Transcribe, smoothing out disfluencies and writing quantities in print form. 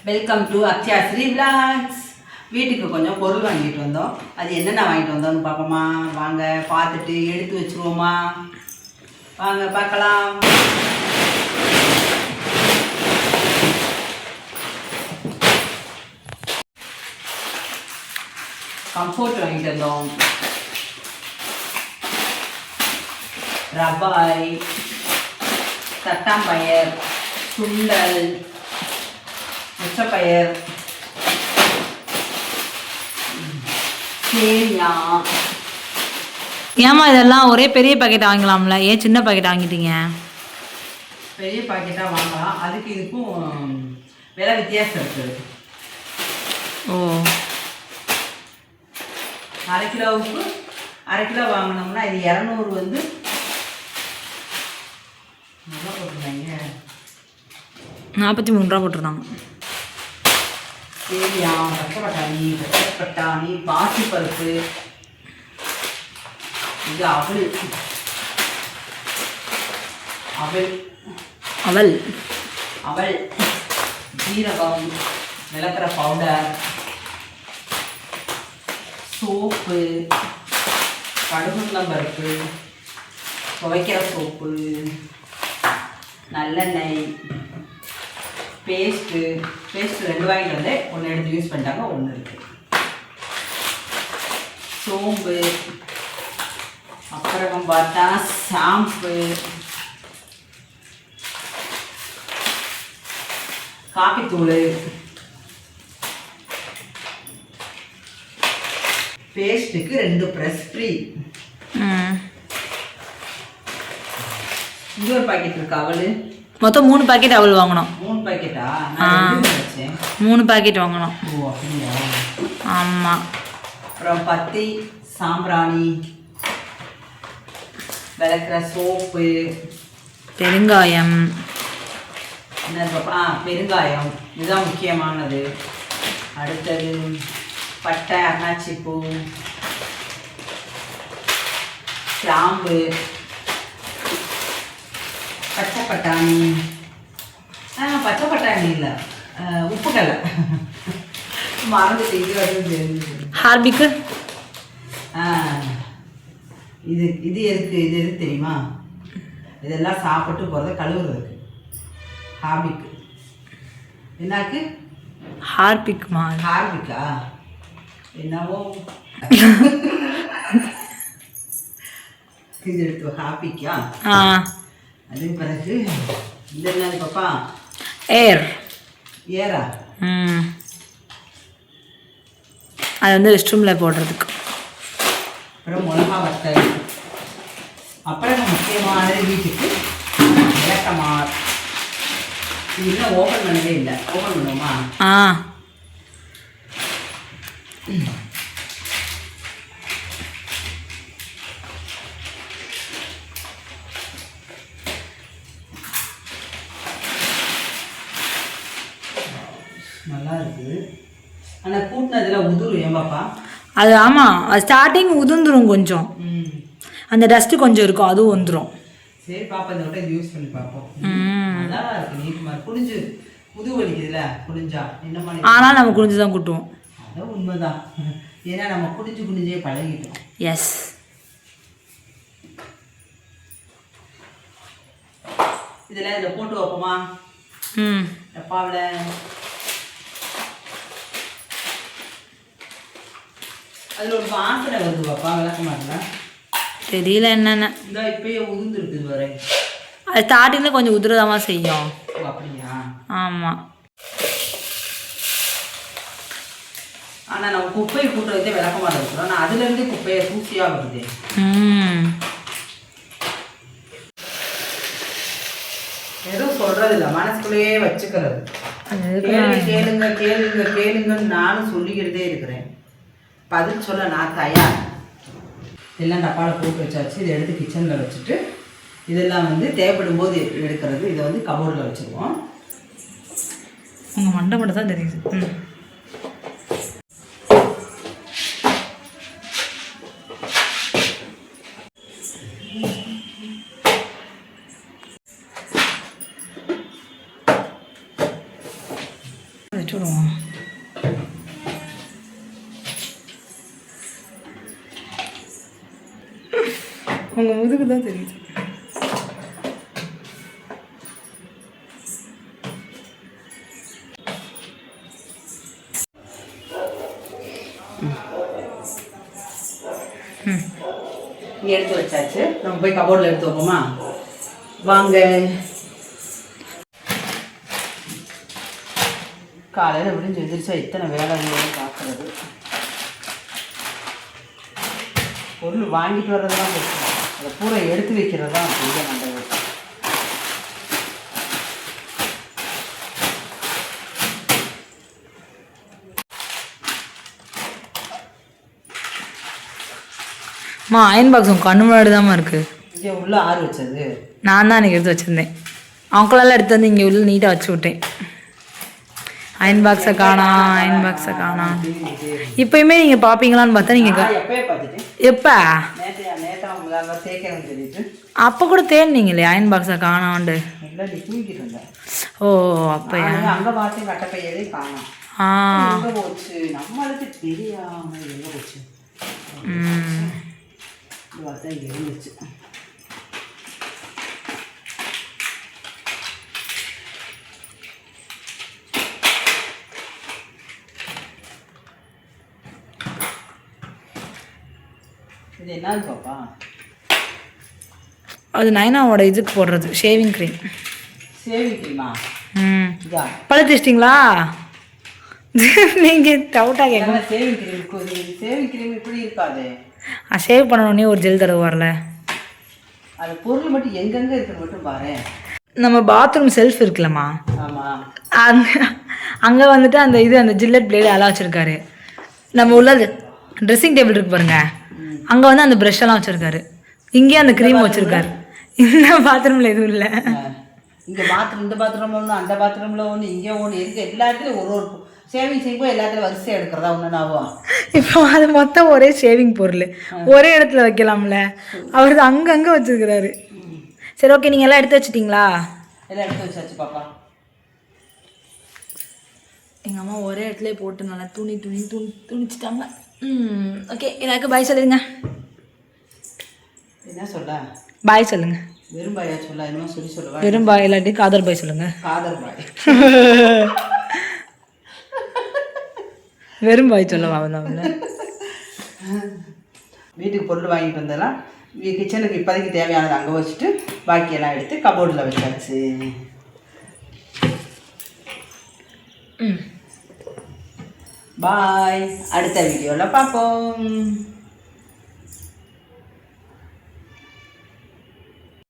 Welcome to அக்ஷயாஸ்ரீ vlogs. வீட்டுக்கு கொஞ்சம் பொருள் வாங்கிட்டு வந்தோம். அது என்னென்ன வாங்கிட்டு வந்தோம்னு பார்ப்போமா? வாங்க பார்த்துட்டு எடுத்து வச்சுருவோமா? வாங்க பார்க்கலாம். கம்ஃபோர்ட் வாங்கிட்டு வந்தோம், ரபாய், தட்டாம்பயர், சுண்டல், முச்சப்பயர், சேமியா. ஏமா இதெல்லாம் ஒரே பெரிய பாக்கெட் வாங்கலாம்ல, ஏன் சின்ன பாக்கெட் வாங்கிட்டீங்க? பெரிய பாக்கெட்டாக வாங்கலாம், அதுக்கு இதுக்கும் விலை வித்தியாசம் இருக்குது. ஓ, அரை கிலோவுக்கு அரை கிலோ வாங்கினோம்னா இது 200 வந்து நல்லா போட்டுருந்தாங்க, 43 ரூபா போட்டிருந்தாங்க. சேமியா, பட்டாணி, பாசிப்பருப்பு, இது அவல் அவல் அவல் அவல் ஜீரகம், விளக்குற பவுடர், சோப்பு, கடுகுள்ளம்பருப்பு, துவைக்கிற சோப்பு, நல்லெண்ணெய், பேஸ்ட்டு 2 வாங்கிட்டு வந்தேன். ஒன்று எடுத்து யூஸ் பண்ணிட்டாங்க, ஒன்று இருக்குது. சோம்பு, அப்புறம் பார்த்தா ஷாம்பு, காப்பித்தூள், பேஸ்ட்டுக்கு 2 ப்ரெஸ் ஃப்ரீ. இங்கே ஒரு பாக்கெட் இருக்கு அவள். மொத்தம் 3 பாக்கெட் அவள் வாங்கணும். 3 பாக்கெட்டா? 3 பாக்கெட் வாங்கணும். ஓ அப்படியா? ஆமாம். அப்புறம் பத்தி, சாம்பிராணி, விளக்குற சோப்பு, பெருங்காயம், என்ன பெருங்காயம், இதுதான் முக்கியமானது. அடுத்தது பட்டை, அன்னாச்சிப்பூ, கிராம்பு, பச்சை பட்டாணி, பச்சை பட்டாணி இல்லை, உப்புக்கடலை மறந்துட்டு இது வந்து ஹார்பிக்கு. இது எதுக்கு தெரியுமா? இதெல்லாம் சாப்பிட்டு போகிறத கழுவுறதுக்கு. ஹார்பிக்கு என்னாக்கு? ஹார்பிக்குமா? ஹார்பிக்கா என்னவோ இது எடுத்து ஹார்பிக்கா. அதுக்கு பிறகு இது என்னது பாப்பா? ஏரா. அது வந்து ரெஸ்ட் ரூமில் போடுறதுக்கு. அப்புறம் மிளகா வத்தல். அப்புறம் முக்கியமானது வீட்டுக்கு விளக்கமார். இது இன்னும் ஓப்பன் பண்ணவே இல்லை. ஓப்பன் பண்ணுவோமா? நல்லா இருக்குது. ஆனால் கூட்டினதில் உதுரும். ஏன் பாப்பா? அது ஆமாம், அது ஸ்டார்டிங் உதிர்ந்துடும் கொஞ்சம். அந்த டஸ்ட்டு கொஞ்சம் இருக்கும், அதுவும் வந்துடும். சரி பாப்பா, இந்த விட்ட இது யூஸ் பண்ணி பார்ப்போம். நல்லா இருக்கு, நீட் மாதிரி குடிஞ்சு முதுகு வலிக்குதுல்ல குடிஞ்சா என்ன பண்ணி. ஆனால் நம்ம குடிஞ்சு தான் கூட்டுவோம். அதான் உண்மைதான். ஏன்னா நம்ம குடிஞ்சே பழகிட்டோம். எஸ். இதில் போட்டு வைப்போமா? டப்பாவில். அதில் ஒரு வாசனை வருது பாப்பா, விளக்க மாட்டேன். தெரியல என்னென்ன. இந்த இப்பயே உதிர்ந்து இருக்குது வரை. அது ஸ்டார்டிங்கில் கொஞ்சம் உதிரதாமா செய்யும். அப்படியா? ஆமாம். ஆனால் நம்ம குப்பையை கூட்டுறதே விளக்க மாட்டேன் இருக்கிறோம். நான் அதுலேருந்து குப்பையை தூசியாக வருது. எதுவும் சொல்றது இல்லை, மனசுக்குள்ளேயே வச்சுக்கிறது. கேளுங்கன்னு நானும் சொல்லிக்கிட்டே இருக்கிறேன். பதில் சொல்ல நான் தயார். எல்லாம் டப்பாவில் போட்டு வச்சாச்சு. இதை எடுத்து கிச்சனில் வச்சுட்டு இதெல்லாம் வந்து தேவைப்படும் போது எடுக்கிறது. இதை வந்து கபோர்டில் வச்சுருவோம். உங்கள் மண்டை மட்டும் தான் தெரியுது. வச்சு விடுவோம். உங்கள் முதுகு தான் தெரியுது. இங்கே எடுத்து வச்சாச்சு. நம்ம போய் கபோர்டில் எடுத்து வைப்போமா? வாங்க. காலையில் விடிஞ்சு எதிர்ச்சா இத்தனை வேலைகளை பார்க்குறது. பொருள் வாங்கிட்டு வர்றது தான் பிரச்சனை, அதை பூரா எடுத்து வைக்கிறது தான் பெரிய நல்லது. அயன் பாக்ஸ் உங்கள் கண்ணு முன்னாடி தான்மா இருக்குது. இங்கே உள்ள ஆறு வச்சது நான் தான் எனக்கு எடுத்து வச்சுருந்தேன். அவங்களெல்லாம் எடுத்து வந்து இங்கே உள்ள நீட்டாக வச்சு விட்டேன். அயன் பாக்ஸை காணோம், அயன் பாக்ஸை காணோம். இப்போயுமே நீங்கள் பார்ப்பீங்களான்னு பார்த்தா நீங்கள் எப்பயே பார்த்துட்டேன். எப்போ? நேற்று தேய்க்கிறேன்னு சொல்லிட்டு அப்போ கூட தேடினீங்களே அயன் பாக்ஸை காணோண்டு. இல்லை நீ தூக்கிட்டு இருந்தேன். ஓ அப்போ அங்கே பார்த்தேன், கட்டப்பையதே காணோம். எங்கே போச்சு நம்மளுக்கு தெரியாமல் எங்கே போச்சு? பார்த்தா இங்கே இருந்துச்சு. இது என்னது பாப்பா? அது நயனாவோட இதுக்கு போடுறது ஷேவிங் க்ரீம். Shaving crema? இதா பழ தேச்சிட்டிங்களா? நீங்கள் டவுட்டாக கேட்கணும். ஷேவிங் க்ரீம், ஷேவிங் க்ரீம் இப்படி இருக்காது. ஷேவ் பண்ணணுன்னே ஒரு ஜெல் தடவை வரல. அது பொருள் மட்டும் எங்கெங்கே இருக்குது மட்டும் பாரு. நம்ம பாத்ரூம் செல்ஃப் இருக்குல்லம்மா, ஆமாம், அங்கே வந்துட்டு அந்த இது அந்த ஜில்லட் பிளேடு அழகாக வச்சுருக்காரு. நம்ம உள்ள ட்ரெஸ்ஸிங் டேபிள் இருக்கு பாருங்க, அங்கே வந்து அந்த ப்ரஷ்ஷெல்லாம் வச்சுருக்காரு. இங்கேயே அந்த க்ரீம் வச்சுருக்காரு. இந்த பாத்ரூமில் எதுவும் இல்லை. இங்கே பாத்ரூம், இந்த பாத்ரூமில் ஒன்று, அந்த பாத்ரூமில் ஒன்று, இங்கே ஒன்று இருக்குது. எல்லாத்துலேயும் ஒரு ஒரு ஷேவிங் செய்யும்போது எல்லாத்துலையும் வரிசை எடுக்கிறதா ஒன்றுனாவும். இப்போ அது மொத்தம் ஒரே ஷேவிங் பொருள் ஒரே இடத்துல வைக்கலாம்ல. அவர் அங்கங்கே வச்சுருக்கிறாரு. சரி ஓகே, நீங்கள் எல்லாம் எடுத்து வச்சிட்டிங்களா? எல்லாம் எடுத்து வச்சாச்சு பாப்பா. எங்கள் அம்மா ஒரே இடத்துல போட்டு நல்லா துணிச்சிட்டாங்க. ஓகே, எனக்கு பாய் சொல்லுங்க. என்ன சொல்ல? பாய் சொல்லுங்க. வெறும் பாயா சொல்ல? என்னமோ சொல்லி சொல்லுவா. வெறும் பாய் இல்லாட்டி காதல் பாய் சொல்லுங்க. காதல் பாய். வெறும் பாய் சொல்லவா? அவங்க வீட்டுக்கு பொருள் வாங்கிட்டு வந்தெல்லாம் கிச்சனுக்கு இப்போதைக்கு தேவையானது அங்கே வச்சுட்டு பாக்கியெல்லாம் எடுத்து கபோர்டில் வச்சாச்சு. பாய், அடுத்த வீடியோவில் பார்ப்போம்.